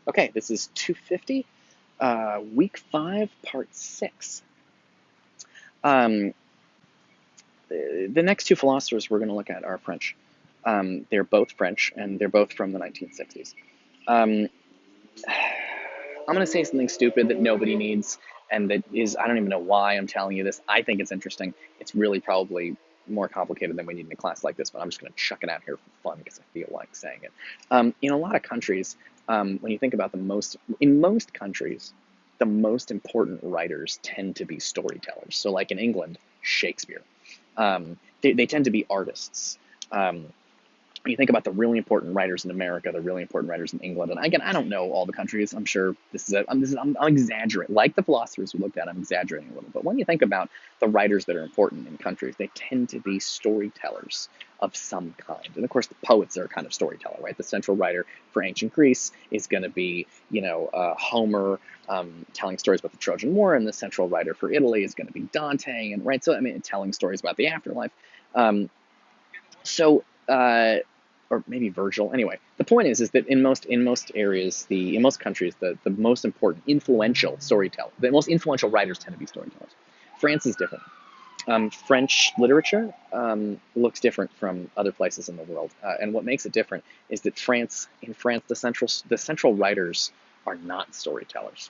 Okay, this is 250, week 5, part 6. Um, the next two philosophers we're going to look at are French. They're both French, and they're both from the 1960s. Um, I'm going to say something stupid that nobody needs, and that is, I don't even know why I'm telling you this. I think it's interesting. It's really probably more complicated than we need in a class like this, but I'm just going to chuck it out here for fun because I feel like saying it. In a lot of countries, when you think about in most countries, the most important writers tend to be storytellers. So, like in England, Shakespeare. They tend to be artists. Um, when you think about the really important writers in America, the really important writers in England, and again, I don't know all the countries. I'm sure I'm exaggerating. Like the philosophers we looked at, I'm exaggerating a little. But when you think about the writers that are important in countries, they tend to be storytellers of some kind. And of course, the poets are kind of storyteller, right? The central writer for ancient Greece is going to be, Homer, telling stories about the Trojan War, and the central writer for Italy is going to be Dante, and right. So I mean, telling stories about the afterlife. Um, so. Or maybe Virgil. Anyway, the point is that in most areas, in most countries, the most important, influential storyteller, the most influential writers tend to be storytellers. France is different. French literature looks different from other places in the world, and what makes it different is that in France, the central writers are not storytellers.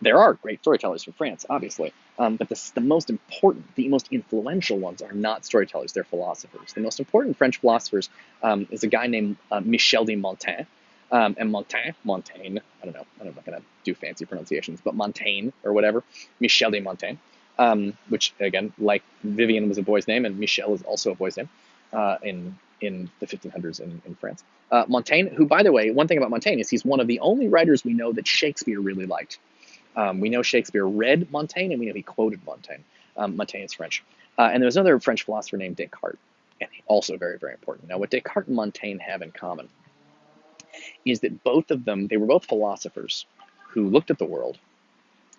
There are great storytellers from France, obviously, but the most important, the most influential ones are not storytellers, they're philosophers. The most important French philosophers is a guy named Michel de Montaigne. And Montaigne, I don't know, I'm not going to do fancy pronunciations, but Montaigne or whatever, Michel de Montaigne, which again, like Vivian was a boy's name, and Michel is also a boy's name in the 1500s in France. Montaigne, who, by the way, one thing about Montaigne is he's one of the only writers we know that Shakespeare really liked. We know Shakespeare read Montaigne, and we know he quoted Montaigne. Montaigne is French. And there was another French philosopher named Descartes, and also very, very important. Now, what Descartes and Montaigne have in common is that both of them, they were both philosophers who looked at the world,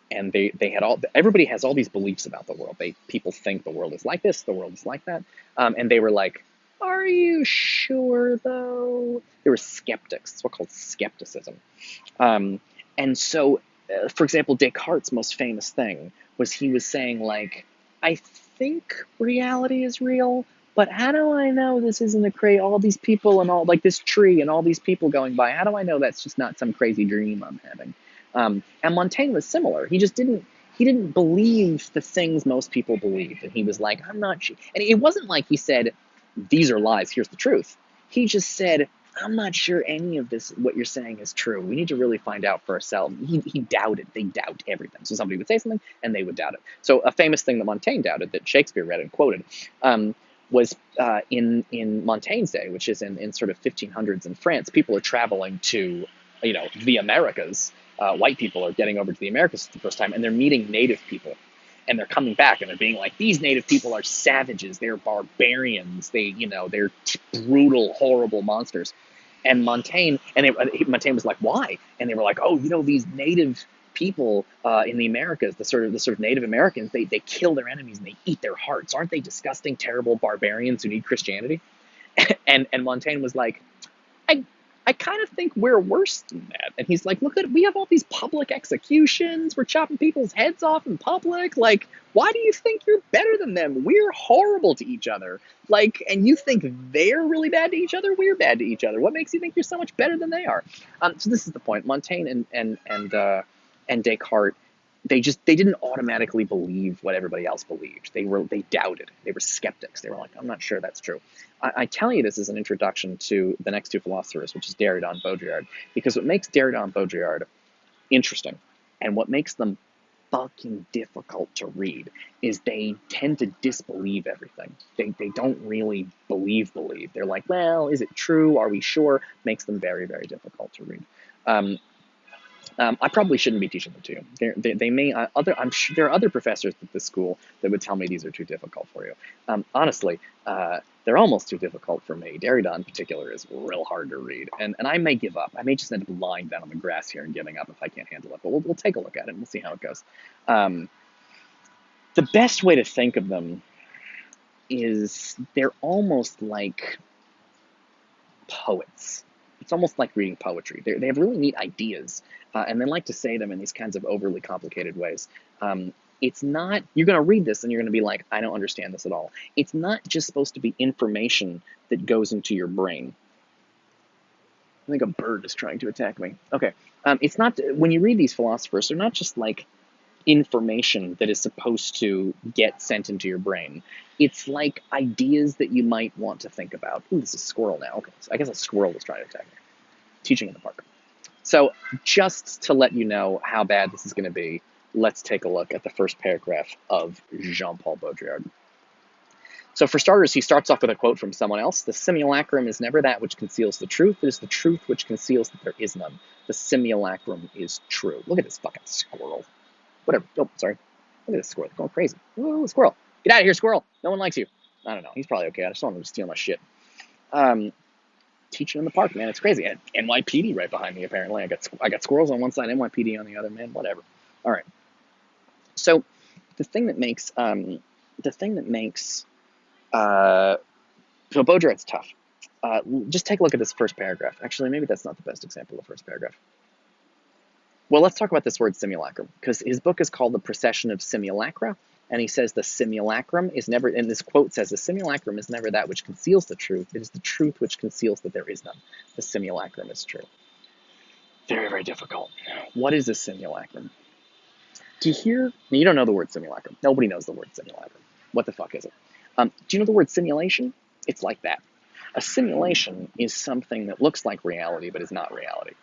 and they had everybody has all these beliefs about the world. People think the world is like this, the world is like that, and they were like, are you sure though? They were skeptics. It's what's called skepticism. Um, and so, for example, Descartes' most famous thing was he was saying, like, I think reality is real, but how do I know this isn't all these people and all, like this tree and all these people going by? How do I know that's just not some crazy dream I'm having? And Montaigne was similar. He didn't believe the things most people believed, and he was like, I'm not sure. And it wasn't like he said, these are lies, here's the truth. He just said, I'm not sure any of this, what you're saying is true. We need to really find out for ourselves. He doubted. They doubt everything. So somebody would say something, and they would doubt it. So a famous thing that Montaigne doubted, that Shakespeare read and quoted, was in Montaigne's day, which is in sort of 1500s in France. People are traveling to, the Americas. White people are getting over to the Americas for the first time, and they're meeting native people. And they're coming back, and they're being like, these native people are savages. They're barbarians. They're brutal, horrible monsters. And Montaigne was like, why? And they were like, oh, these native people in the Americas, the sort of Native Americans, they kill their enemies and they eat their hearts. Aren't they disgusting, terrible barbarians who need Christianity? And Montaigne was like, I I kind of think we're worse than that. And he's like, we have all these public executions. We're chopping people's heads off in public. Like, why do you think you're better than them? We're horrible to each other. Like, and you think they're really bad to each other? We're bad to each other. What makes you think you're so much better than they are? So this is the point. Montaigne and Descartes, they didn't automatically believe what everybody else believed. They doubted. They were skeptics. They were like, I'm not sure that's true. I tell you this as an introduction to the next two philosophers, which is Derrida and Baudrillard, because what makes Derrida and Baudrillard interesting, and what makes them fucking difficult to read, is they tend to disbelieve everything. They don't really believe. They're like, well, is it true? Are we sure? Makes them very, very difficult to read. I probably shouldn't be teaching them to you. They may I'm sure there are other professors at this school that would tell me these are too difficult for you. Honestly, they're almost too difficult for me. Derrida in particular is real hard to read, and I may give up. I may just end up lying down on the grass here and giving up if I can't handle it. But we'll take a look at it and we'll see how it goes. The best way to think of them is they're almost like poets. It's almost like reading poetry. They have really neat ideas, and they like to say them in these kinds of overly complicated ways. It's not, you're going to read this and you're going to be like, I don't understand this at all. It's not just supposed to be information that goes into your brain. I think a bird is trying to attack me. Okay. It's not, when you read these philosophers, they're not just like information that is supposed to get sent into your brain. It's like ideas that you might want to think about. Ooh, this is a squirrel now. Okay, so I guess a squirrel is trying to attack me. Teaching in the park. So just to let you know how bad this is going to be, let's take a look at the first paragraph of Jean-Paul Baudrillard. So for starters, he starts off with a quote from someone else. The simulacrum is never that which conceals the truth. It is the truth which conceals that there is none. The simulacrum is true. Look at this fucking squirrel. Whatever. Oh, sorry. Look at this squirrel. Going crazy. Ooh, squirrel. Get out of here, squirrel. No one likes you. I don't know. He's probably okay. I just don't want him to steal my shit. Teaching in the park, man. It's crazy. I had NYPD right behind me, apparently. I got squirrels on one side, NYPD on the other, man. Whatever. All right. So the thing that makes so Baudrillard's tough. Just take a look at this first paragraph. Actually, maybe that's not the best example of the first paragraph. Well, let's talk about this word simulacrum, because his book is called The Procession of Simulacra, and he says the simulacrum is never, and this quote says, the simulacrum is never that which conceals the truth. It is the truth which conceals that there is none. The simulacrum is true. Very, very difficult. What is a simulacrum? Do you hear? You don't know the word simulacrum. Nobody knows the word simulacrum. What the fuck is it? Do you know the word simulation? It's like that. A simulation is something that looks like reality but is not reality.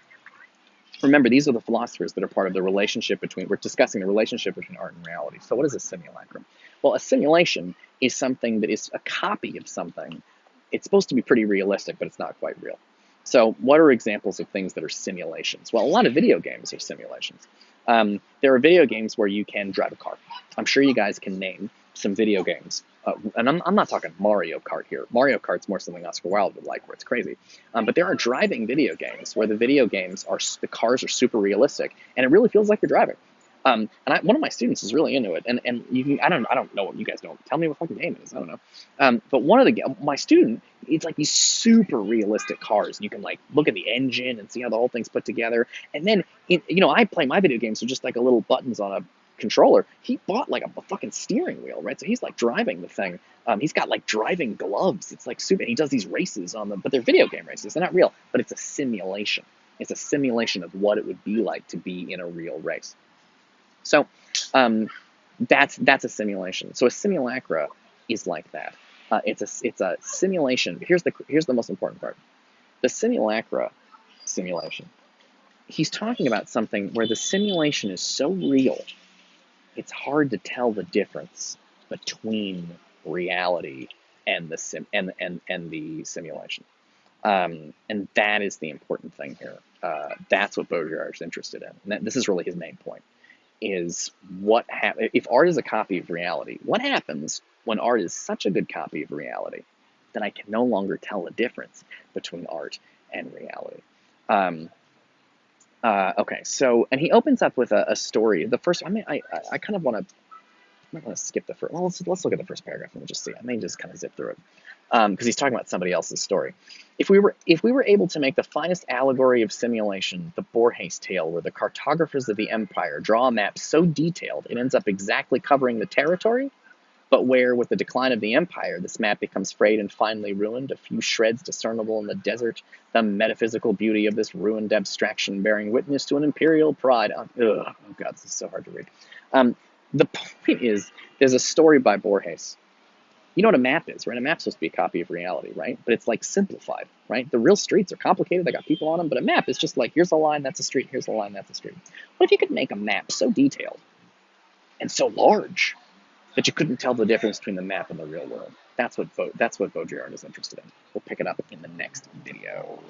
Remember, these are the philosophers that are part of the relationship between, we're discussing the relationship between art and reality. So what is a simulacrum? Well, a simulation is something that is a copy of something. It's supposed to be pretty realistic, but it's not quite real. So what are examples of things that are simulations? Well, a lot of video games are simulations. There are video games where you can drive a car. I'm sure you guys can name some video games. And I'm not talking Mario Kart here. Mario Kart's more something Oscar Wilde would like, where it's crazy. But there are driving video games where the cars are super realistic, and it really feels like you're driving. And one of my students is really into it, and you can, I don't know what you guys know. Tell me what fucking game it is. I don't know. But my student, it's like these super realistic cars. You can like look at the engine and see how the whole thing's put together. And then I play my video games with just like a little buttons on a controller. He bought like a fucking steering wheel, right? So he's like driving the thing. He's got like driving gloves. It's like super. He does these races on them, but they're video game races. They're not real, but it's a simulation. It's a simulation of what it would be like to be in a real race. So that's a simulation. So a simulacra is like that. It's a simulation. Here's the most important part. The simulacra simulation. He's talking about something where the simulation is so real, it's hard to tell the difference between reality and the simulation. And that is the important thing here. That's what Baudrillard is interested in. And this is really his main point. Is if art is a copy of reality, what happens when art is such a good copy of reality that I can no longer tell the difference between art and reality? Okay, so, and he opens up with a story. The first, I kind of want to, I'm not going to skip the first, well, let's look at the first paragraph and we'll just see. I may just kind of zip through it. Because he's talking about somebody else's story. If we were able to make the finest allegory of simulation, the Borges tale, where the cartographers of the empire draw a map so detailed it ends up exactly covering the territory, but where, with the decline of the empire, this map becomes frayed and finally ruined, a few shreds discernible in the desert, the metaphysical beauty of this ruined abstraction bearing witness to an imperial pride. Oh God, this is so hard to read. The point is, there's a story by Borges. You know what a map is, right? A map's supposed to be a copy of reality, right? But it's like simplified, right? The real streets are complicated, they got people on them, but a map is just like, here's a line, that's a street, here's a line, that's a street. What if you could make a map so detailed and so large that you couldn't tell the difference between the map and the real world? That's what Baudrillard is interested in. We'll pick it up in the next video.